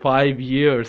5 years।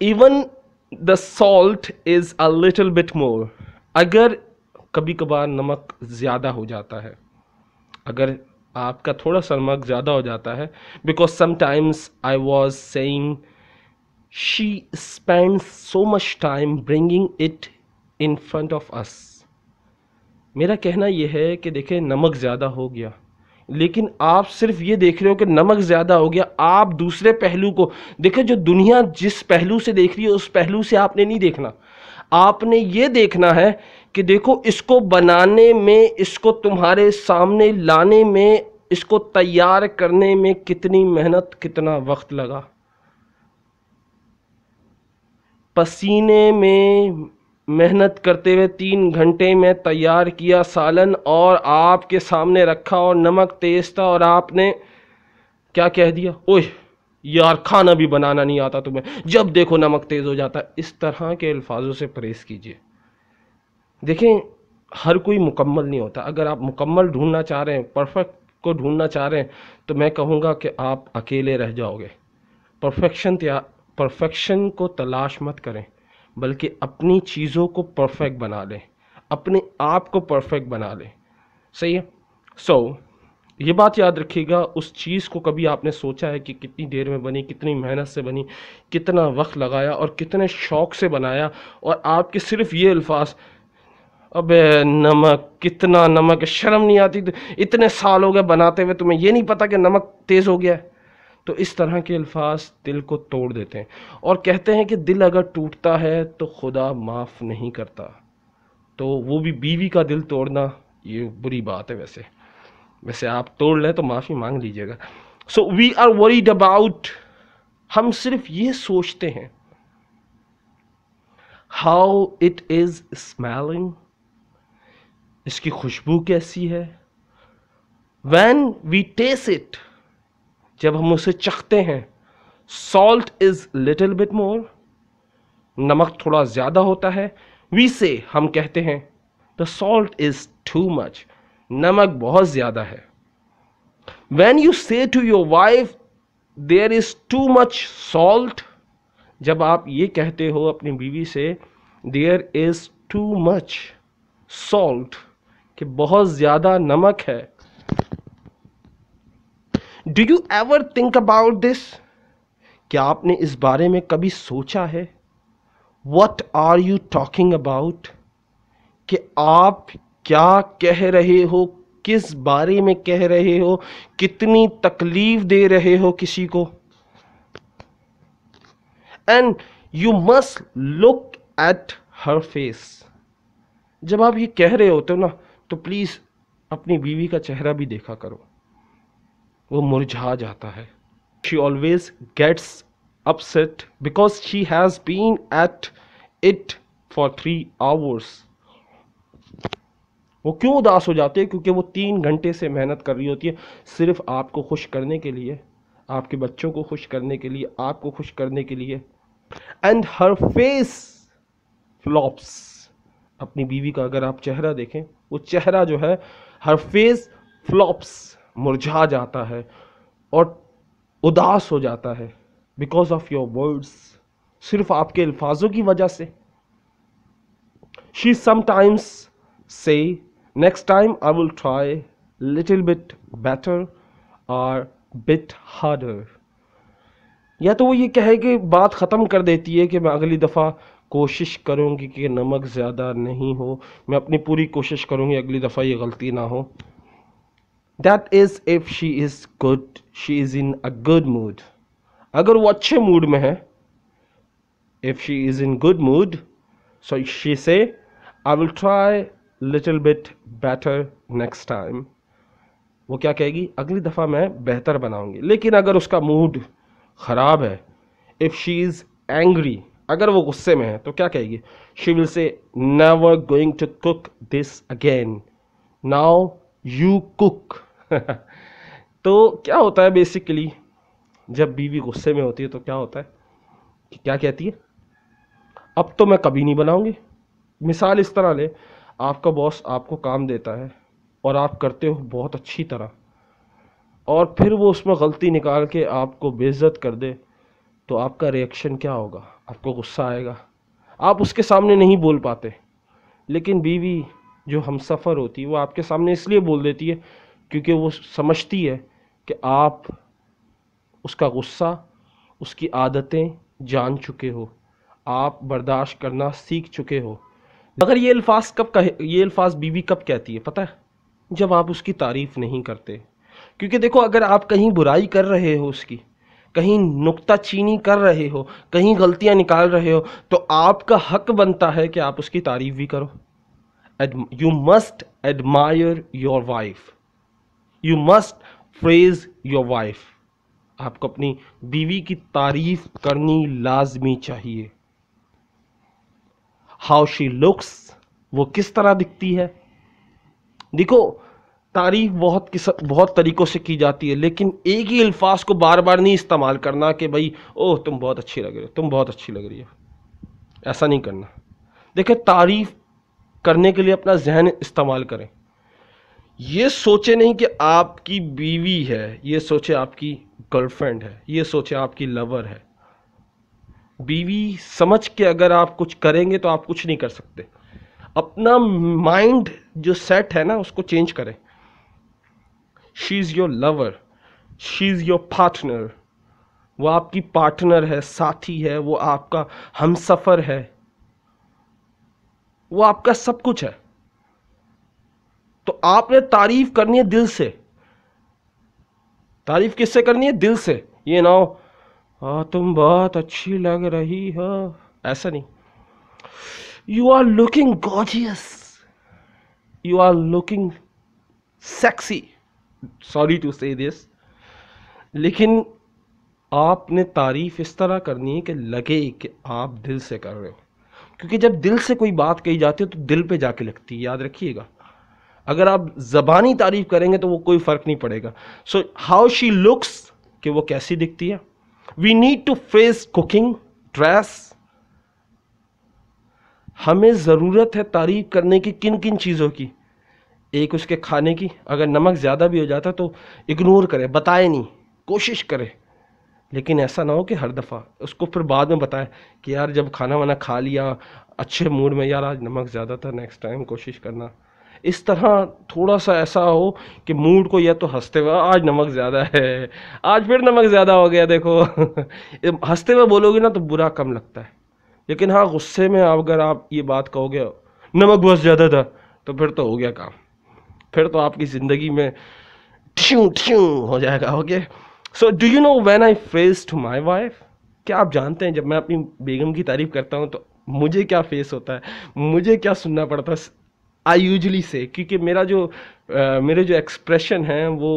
even the salt is a little bit more. اگر کبھی کبھار نمک زیادہ ہو جاتا ہے، اگر آپ کا تھوڑا سا نمک زیادہ ہو جاتا ہے، because sometimes I was saying she spends so much time bringing it in front of us. میرا کہنا یہ ہے کہ دیکھیں نمک زیادہ ہو گیا، لیکن آپ صرف یہ دیکھ رہے ہو کہ نمک زیادہ ہو گیا، آپ دوسرے پہلو کو دیکھیں. جو دنیا جس پہلو سے دیکھ رہی ہے اس پہلو سے آپ نے نہیں دیکھنا. آپ نے یہ دیکھنا ہے کہ دیکھو اس کو بنانے میں، اس کو تمہارے سامنے لانے میں، اس کو تیار کرنے میں کتنی محنت، کتنا وقت لگا. پسینے میں محنت کرتے ہوئے 3 گھنٹے میں تیار کیا سالن، اور آپ کے سامنے رکھا اور نمک تیز تھا اور آپ نے کیا کہہ دیا؟ اوہ یار کھانا بھی بنانا نہیں آتا تمہیں، جب دیکھو نمک تیز ہو جاتا ہے. اس طرح کے الفاظوں سے پرہیز کیجیے. دیکھیں ہر کوئی مکمل نہیں ہوتا. اگر آپ مکمل ڈھونڈنا چاہ رہے ہیں، پرفیکٹ کو ڈھونڈنا چاہ رہے ہیں، تو میں کہوں گا کہ آپ اکیلے رہ جاؤ گے. پرفیکشن کو تلاش مت کریں، بلکہ اپنی چیزوں کو پرفیکٹ بنا لیں، اپنے آپ کو پرفیکٹ بنا لیں. صحیح ہے؟ سو یہ بات یاد رکھیے گا، اس چیز کو کبھی آپ نے سوچا ہے کہ کتنی دیر میں بنی، کتنی محنت سے بنی، کتنا وقت لگایا اور کتنے شوق سے بنایا، اور آپ کے صرف یہ الفاظ، ابے نمک، کتنا نمک، شرم نہیں آتی؟ اتنے سال ہو گئے بناتے ہوئے، تمہیں یہ نہیں پتا کہ نمک تیز ہو گیا ہے؟ تو اس طرح کے الفاظ دل کو توڑ دیتے ہیں. اور کہتے ہیں کہ دل اگر ٹوٹتا ہے تو خدا معاف نہیں کرتا. تو وہ بھی بیوی کا دل توڑنا یہ بری بات ہے. ویسے آپ توڑ لیں تو معافی مانگ لیجئے گا. سو وی آر وریڈ اباؤٹ، ہم صرف یہ سوچتے ہیں ہاؤ اٹ از اسمیلنگ، اس کی خوشبو کیسی ہے. وین وی ٹیسٹ اٹ، جب ہم اسے چکھتے ہیں، سالٹ از لٹل بٹ مور، نمک تھوڑا زیادہ ہوتا ہے. وی سے، ہم کہتے ہیں دا سالٹ از ٹو مچ، نمک بہت زیادہ ہے. When you say to your wife there is too much salt, جب آپ یہ کہتے ہو اپنی بیوی سے دیر از ٹو مچ سالٹ، کہ بہت زیادہ نمک ہے. Do you ever think about this? کیا آپ نے اس بارے میں کبھی سوچا ہے؟ What are you talking about, کہ آپ کیا کہہ رہے ہو، کس بارے میں کہہ رہے ہو، کتنی تکلیف دے رہے ہو کسی کو. And you must look at her face. جب آپ یہ کہہ رہے ہوتے ہو نا، تو پلیز اپنی بیوی کا چہرہ بھی دیکھا کرو، وہ مرجھا جاتا ہے. She always gets upset because she has been at it for 3 hours. وہ کیوں اداس ہو جاتے ہیں؟ کیونکہ وہ 3 گھنٹے سے محنت کر رہی ہوتی ہے، صرف آپ کو خوش کرنے کے لیے، آپ کے بچوں کو خوش کرنے کے لیے، آپ کو خوش کرنے کے لیے. And her face flops. اپنی بیوی کا اگر آپ چہرہ دیکھیں، وہ چہرہ جو ہے her face flops، مرجھا جاتا ہے اور اداس ہو جاتا ہے. بیکاز آف یور ورڈس، صرف آپ کے الفاظوں کی وجہ سے. شی سم ٹائمس سے next time I will try little bit better اور بٹ ہارڈر. یا تو وہ یہ کہے کہ بات ختم کر دیتی ہے کہ میں اگلی دفعہ کوشش کروں گی کہ نمک زیادہ نہیں ہو، میں اپنی پوری کوشش کروں گی اگلی دفعہ یہ غلطی نہ ہو. That is if she is good, she is in a good mood. اگر وہ اچھے موڈ میں ہے، if she is in good mood, so she say, I will try little bit better next time. وہ کیا کہے گی؟ اگلی دفعہ میں بہتر بناؤں گی. لیکن اگر اس کا موڈ خراب ہے، if she is angry، اگر وہ غصے میں ہے تو کیا کہے گی؟ she will say, never going to cook this again. Now you cook. تو کیا ہوتا ہے بیسیکلی جب بیوی غصے میں ہوتی ہے تو کیا ہوتا ہے، کیا کہتی ہے؟ اب تو میں کبھی نہیں بناؤں گی. مثال اس طرح لے، آپ کا باس آپ کو کام دیتا ہے اور آپ کرتے ہو بہت اچھی طرح، اور پھر وہ اس میں غلطی نکال کے آپ کو بے عزت کر دے، تو آپ کا ریئیکشن کیا ہوگا؟ آپ کو غصہ آئے گا، آپ اس کے سامنے نہیں بول پاتے، لیکن بیوی جو ہم سفر ہوتی ہے وہ آپ کے سامنے اس لیے بول دیتی ہے کیونکہ وہ سمجھتی ہے کہ آپ اس کا غصہ، اس کی عادتیں جان چکے ہو، آپ برداشت کرنا سیکھ چکے ہو۔ مگر یہ الفاظ بیوی کب کہتی ہے پتہ ہے؟ جب آپ اس کی تعریف نہیں کرتے۔ کیونکہ دیکھو، اگر آپ کہیں برائی کر رہے ہو، اس کی کہیں نکتہ چینی کر رہے ہو، کہیں غلطیاں نکال رہے ہو، تو آپ کا حق بنتا ہے کہ آپ اس کی تعریف بھی کرو۔ You must admire your wife. You must praise your wife. آپ کو اپنی بیوی کی تعریف کرنی لازمی چاہیے۔ How she looks، وہ کس طرح دکھتی ہے۔ دیکھو، تعریف بہت طریقوں سے کی جاتی ہے، لیکن ایک ہی الفاظ کو بار بار نہیں استعمال کرنا کہ بھائی اوہ تم بہت اچھی لگ رہی ہو، تم بہت اچھی لگ رہی ہو، ایسا نہیں کرنا۔ دیکھیں، تعریف کرنے کے لیے اپنا ذہن استعمال کریں۔ یہ سوچے نہیں کہ آپ کی بیوی ہے، یہ سوچے آپ کی گرل فرینڈ ہے، یہ سوچے آپ کی لور ہے۔ بیوی سمجھ کے اگر آپ کچھ کریں گے تو آپ کچھ نہیں کر سکتے۔ اپنا مائنڈ جو سیٹ ہے نا اس کو چینج کریں۔ She is your lover, she is your partner, وہ آپ کی پارٹنر ہے، ساتھی ہے، وہ آپ کا ہم سفر ہے، وہ آپ کا سب کچھ ہے۔ تو آپ نے تعریف کرنی ہے دل سے۔ تعریف کس سے کرنی ہے؟ دل سے۔ یہ نہ ہو تم بہت اچھی لگ رہی ہو، ایسا نہیں۔ You are looking gorgeous, you are looking sexy, sorry to say this, لیکن آپ نے تعریف اس طرح کرنی ہے کہ لگے کہ آپ دل سے کر رہے ہو، کیونکہ جب دل سے کوئی بات کہی جاتی ہے تو دل پہ جا کے لگتی ہے، یاد رکھیے گا۔ اگر آپ زبانی تعریف کریں گے تو وہ کوئی فرق نہیں پڑے گا۔ سو ہاؤ شی لکس، کہ وہ کیسی دکھتی ہے۔ We need to freeze cooking, dress. ہمیں ضرورت ہے تعریف کرنے کی کن کن چیزوں کی؟ ایک اس کے کھانے کی، اگر نمک زیادہ بھی ہو جاتا تو اگنور کرے، بتائے نہیں، کوشش کرے، لیکن ایسا نہ ہو کہ ہر دفعہ اس کو پھر بعد میں بتائے کہ یار جب کھانا وانا کھا لیا اچھے موڈ میں، یار آج نمک زیادہ تھا، نیکسٹ ٹائم کوشش کرنا۔ اس طرح تھوڑا سا ایسا ہو کہ موڈ کو یا تو ہنستے ہوئے آج نمک زیادہ ہے، آج پھر نمک زیادہ ہو گیا دیکھو۔ ہنستے ہوئے بولو گے نا تو برا کم لگتا ہے، لیکن ہاں غصے میں اگر آپ یہ بات کہو گے نمک بہت زیادہ تھا تو پھر تو ہو گیا کام، پھر تو آپ کی زندگی میں ٹھیوں ٹھیوں ہو جائے گا۔ Okay, so do you know when I face to my wife, کیا آپ جانتے ہیں جب میں اپنی بیگم کی تعریف کرتا ہوں تو مجھے کیا فیس ہوتا ہے، مجھے کیا سننا پڑتا ہے؟ آئی یوزلی سے، کیونکہ میرے جو ایکسپریشن ہیں وہ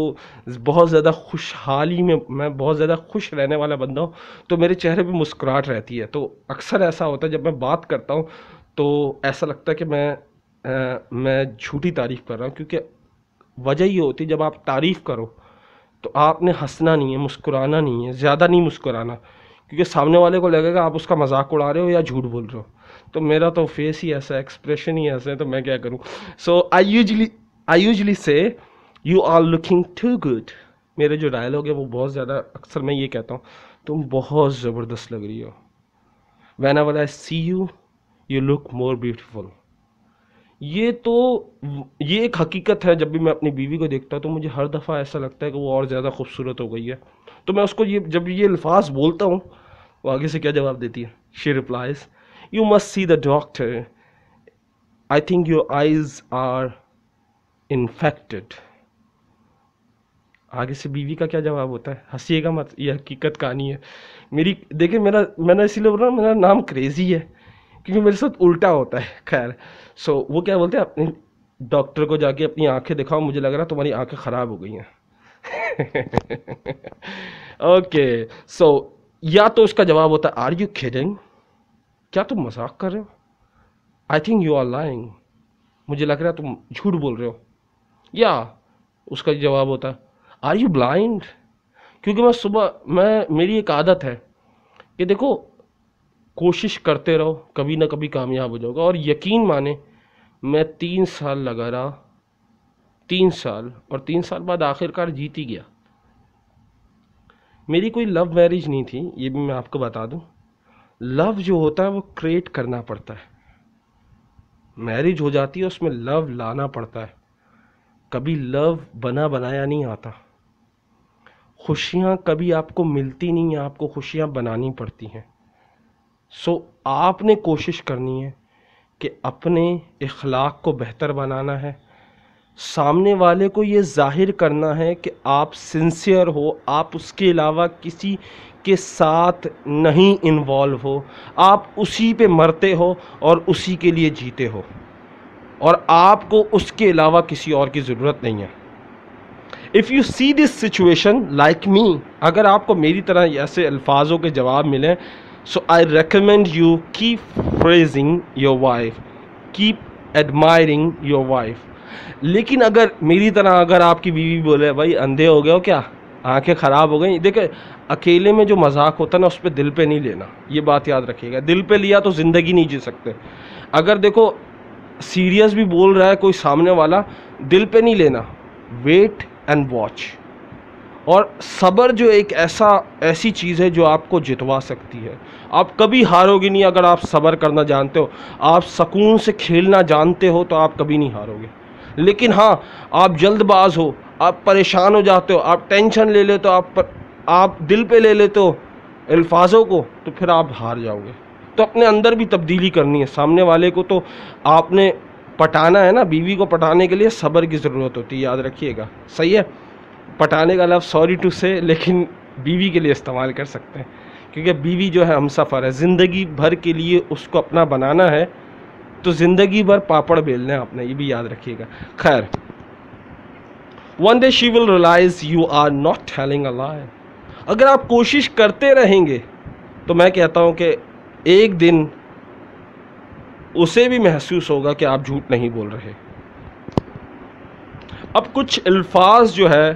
بہت زیادہ خوشحالی میں بہت زیادہ خوش رہنے والا بندہ ہوں، تو میرے چہرے پہ مسکراہٹ رہتی ہے۔ تو اکثر ایسا ہوتا ہے جب میں بات کرتا ہوں تو ایسا لگتا ہے کہ میں جھوٹی تعریف کر رہا ہوں، کیونکہ وجہ یہ ہوتی ہے جب آپ تعریف کرو تو آپ نے ہنسنا نہیں ہے، مسکرانا نہیں ہے، زیادہ نہیں مسکرانا، کیونکہ سامنے والے کو لگے گا آپ اس کا مذاق اڑا رہے ہو یا جھوٹ بول رہے ہو۔ تو میرا تو فیس ہی ایسا ہے، ایکسپریشن ہی ایسا ہے، تو میں کیا کروں؟ So I usually say you are looking too good. میرے جو ڈائلاگ ہے وہ بہت زیادہ اکثر میں یہ کہتا ہوں تم بہت زبردست لگ رہی ہو۔ Whenever I see you, you look more beautiful. یہ ایک حقیقت ہے، جب بھی میں اپنی بیوی کو دیکھتا ہوں تو مجھے ہر دفعہ ایسا لگتا ہے کہ وہ اور زیادہ خوبصورت ہو گئی ہے۔ تو میں اس کو جب یہ الفاظ بولتا ہوں وہ آگے سے کیا جواب دیتی ہے؟ She replies you must see the doctor, I think your eyes are infected. آگے سے بیوی کا کیا جواب ہوتا ہے؟ ہنسیے گا مت، یہ حقیقت کہانی ہے میری۔ دیکھیں میں نے اسی لیے بولا میرا نام کریزی ہے، کیونکہ میرے ساتھ الٹا ہوتا ہے۔ خیر، سو وہ کیا بولتے ہیں، اپنے ڈاکٹر کو جا کے اپنی آنکھیں دکھاؤ، مجھے لگ رہا تمہاری آنکھیں خراب ہو گئی ہیں۔ اوکے، سو یا تو اس کا جواب ہوتا ہے آر یو کیڈنگ، کیا تم مذاق کر رہے ہو؟ I think you are lying, مجھے لگ رہا ہے تم جھوٹ بول رہے ہو۔ یا اس کا جواب ہوتا ہے آر یو بلائنڈ، کیونکہ میری ایک عادت ہے کہ دیکھو کوشش کرتے رہو، کبھی نہ کبھی کامیاب ہو جاؤ گا۔ اور یقین مانے میں 3 سال لگا رہا، 3 سال، اور 3 سال بعد آخر کار جیت ہی گیا۔ میری کوئی لو میرج نہیں تھی، یہ بھی میں آپ کو بتا دوں. لو جو ہوتا ہے وہ کریٹ کرنا پڑتا ہے. میرج ہو جاتی ہے اس میں لو لانا پڑتا ہے. کبھی لو بنا بنایا نہیں آتا. خوشیاں کبھی آپ کو ملتی نہیں ہیں، آپ کو خوشیاں بنانی پڑتی ہیں. سو آپ نے کوشش کرنی ہے کہ اپنے اخلاق کو بہتر بنانا ہے. سامنے والے کو یہ ظاہر کرنا ہے کہ آپ سنسیئر ہو، آپ اس کے علاوہ کسی کے ساتھ نہیں انوالو ہو، آپ اسی پہ مرتے ہو اور اسی کے لیے جیتے ہو، اور آپ کو اس کے علاوہ کسی اور کی ضرورت نہیں ہے. If you see this situation like me, اگر آپ کو میری طرح ایسے الفاظوں کے جواب ملیں، so I recommend you keep praising your wife, keep admiring your wife. لیکن اگر میری طرح اگر آپ کی بیوی بولے بھائی اندھے ہو گئے ہو کیا، آنکھیں خراب ہو گئیں، دیکھیں اکیلے میں جو مذاق ہوتا ہے نا اس پہ دل پہ نہیں لینا، یہ بات یاد رکھیے گا. دل پہ لیا تو زندگی نہیں جی سکتے. اگر دیکھو سیریس بھی بول رہا ہے کوئی سامنے والا، دل پہ نہیں لینا، ویٹ اینڈ واچ. اور صبر جو ایک ایسی چیز ہے جو آپ کو جتوا سکتی ہے. آپ کبھی ہارو گے نہیں اگر آپ صبر کرنا جانتے ہو، آپ سکون سے کھیلنا جانتے ہو تو آپ کبھی نہیں ہارو گے. لیکن ہاں آپ جلد باز ہو، آپ پریشان ہو جاتے ہو، آپ ٹینشن لے لیتے ہو، آپ دل پہ لے لیتے ہو الفاظوں کو، تو پھر آپ ہار جاؤ گے. تو اپنے اندر بھی تبدیلی کرنی ہے. سامنے والے کو تو آپ نے پٹانا ہے نا، بیوی کو پٹانے کے لیے صبر کی ضرورت ہوتی ہے، یاد رکھیے گا. صحیح ہے، پٹانے کا لفظ سوری ٹو سے لیکن بیوی کے لیے استعمال کر سکتے ہیں، کیونکہ بیوی جو ہے ہم سفر ہے، زندگی بھر کے لیے اس کو اپنا بنانا ہے، تو زندگی بھر پاپڑ بیلنا ہے اپنا، یہ بھی یاد رکھیے گا. خیر، one day she will realize you are not telling a lie. اگر آپ کوشش کرتے رہیں گے تو میں کہتا ہوں کہ ایک دن اسے بھی محسوس ہوگا کہ آپ جھوٹ نہیں بول رہے. اب کچھ الفاظ جو ہے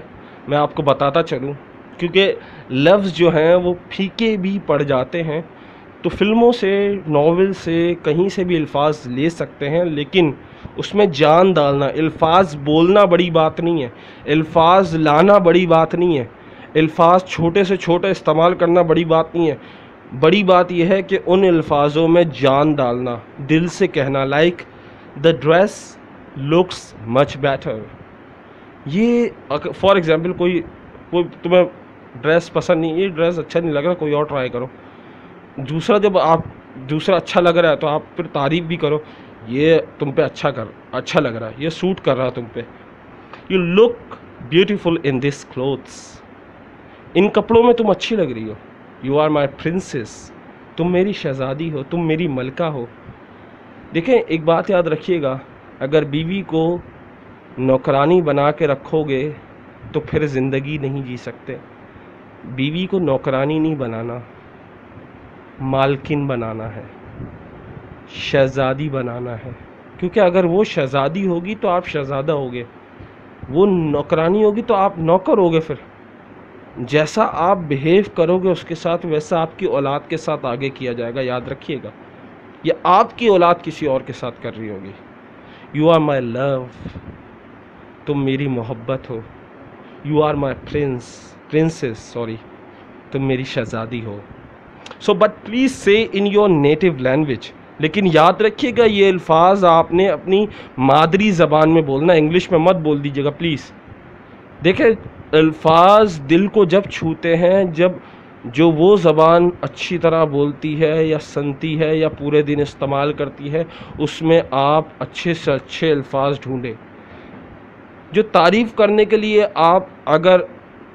میں آپ کو بتاتا چلوں، کیونکہ لفظ جو ہیں وہ پھیکے بھی پڑ جاتے ہیں، تو فلموں سے، ناول سے، کہیں سے بھی الفاظ لے سکتے ہیں، لیکن اس میں جان ڈالنا، الفاظ بولنا بڑی بات نہیں ہے، الفاظ لانا بڑی بات نہیں ہے، الفاظ چھوٹے سے چھوٹے استعمال کرنا بڑی بات نہیں ہے. بڑی بات یہ ہے کہ ان الفاظوں میں جان ڈالنا، دل سے کہنا. Like the dress looks much better. یہ فار ایگزامپل کوئی تمہیں ڈریس پسند نہیں، یہ ڈریس اچھا نہیں لگ رہا، کوئی اور ٹرائی کرو. جب دوسرا اچھا لگ رہا ہے تو آپ پھر تعریف بھی کرو، یہ تم پہ اچھا لگ رہا ہے، یہ سوٹ کر رہا ہے تم پہ. You look beautiful in this clothes. ان کپڑوں میں تم اچھی لگ رہی ہو. You are my princess. تم میری شہزادی ہو، تم میری ملکہ ہو. دیکھیں ایک بات یاد رکھیے گا، اگر بیوی کو نوکرانی بنا کے رکھو گے تو پھر زندگی نہیں جی سکتے. بیوی کو نوکرانی نہیں بنانا، مالکن بنانا ہے، شہزادی بنانا ہے. کیونکہ اگر وہ شہزادی ہوگی تو آپ شہزادہ ہوگے، وہ نوکرانی ہوگی تو آپ نوکر ہوگے. پھر جیسا آپ بیہیو کرو گے اس کے ساتھ، ویسا آپ کی اولاد کے ساتھ آگے کیا جائے گا. یاد رکھیے گا، یا آپ کی اولاد کسی اور کے ساتھ کر رہی ہوگی. You are my love. تم میری محبت ہو. You are my princess. تم میری شہزادی ہو. سو بٹ پلیز سے ان یور نیٹو لینگویج. لیکن یاد رکھیے گا یہ الفاظ آپ نے اپنی مادری زبان میں بولنا، انگلش میں مت بول دیجیے گا پلیز. دیکھیں الفاظ دل کو جب چھوتے ہیں، جب جو وہ زبان اچھی طرح بولتی ہے یا سنتی ہے یا پورے دن استعمال کرتی ہے، اس میں آپ اچھے سے اچھے الفاظ ڈھونڈیں. جو تعریف کرنے کے لیے آپ اگر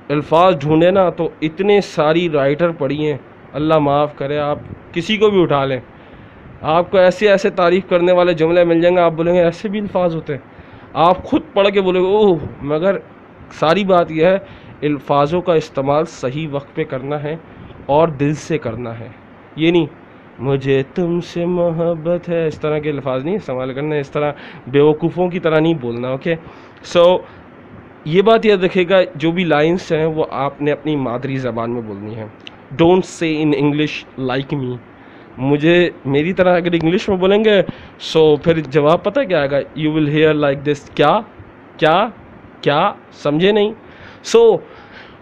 الفاظ ڈھونڈیں نا تو اتنے ساری رائٹر پڑھی ہیں، اللہ معاف کرے، آپ کسی کو بھی اٹھا لیں، آپ کو ایسے تعریف کرنے والے جملے مل جائیں گے، آپ بولیں گے ایسے بھی الفاظ ہوتے ہیں. آپ خود پڑھ کے بولیں گے اوہ. مگر ساری بات یہ ہے الفاظوں کا استعمال صحیح وقت پہ کرنا ہے اور دل سے کرنا ہے. یہ نہیں مجھے تم سے محبت ہے، اس طرح کے الفاظ نہیں استعمال کرنا، اس طرح بیوقوفوں کی طرح نہیں بولنا. اوکے، سو یہ بات یاد رکھے گا، جو بھی لائنس ہیں وہ آپ نے اپنی مادری زبان میں بولنی ہے. Don't say in English like me. میری طرح اگر انگلش میں بولیں گے سو پھر جواب پتہ کیا آئے گا، you will hear like this. کیا سمجھے نہیں. سو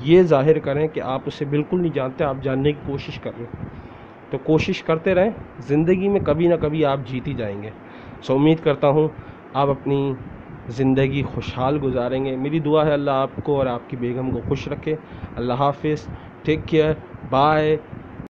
یہ ظاہر کریں کہ آپ اسے بالکل نہیں جانتے، آپ جاننے کی کوشش کر رہے ہیں۔ تو کوشش کرتے رہیں، زندگی میں کبھی نہ کبھی آپ جیت ہی جائیں گے۔ سو امید کرتا ہوں آپ اپنی زندگی خوشحال گزاریں گے۔ میری دعا ہے اللہ آپ کو اور آپ کی بیگم کو خوش رکھے۔ اللہ حافظ، ٹیک کیئر، بائے۔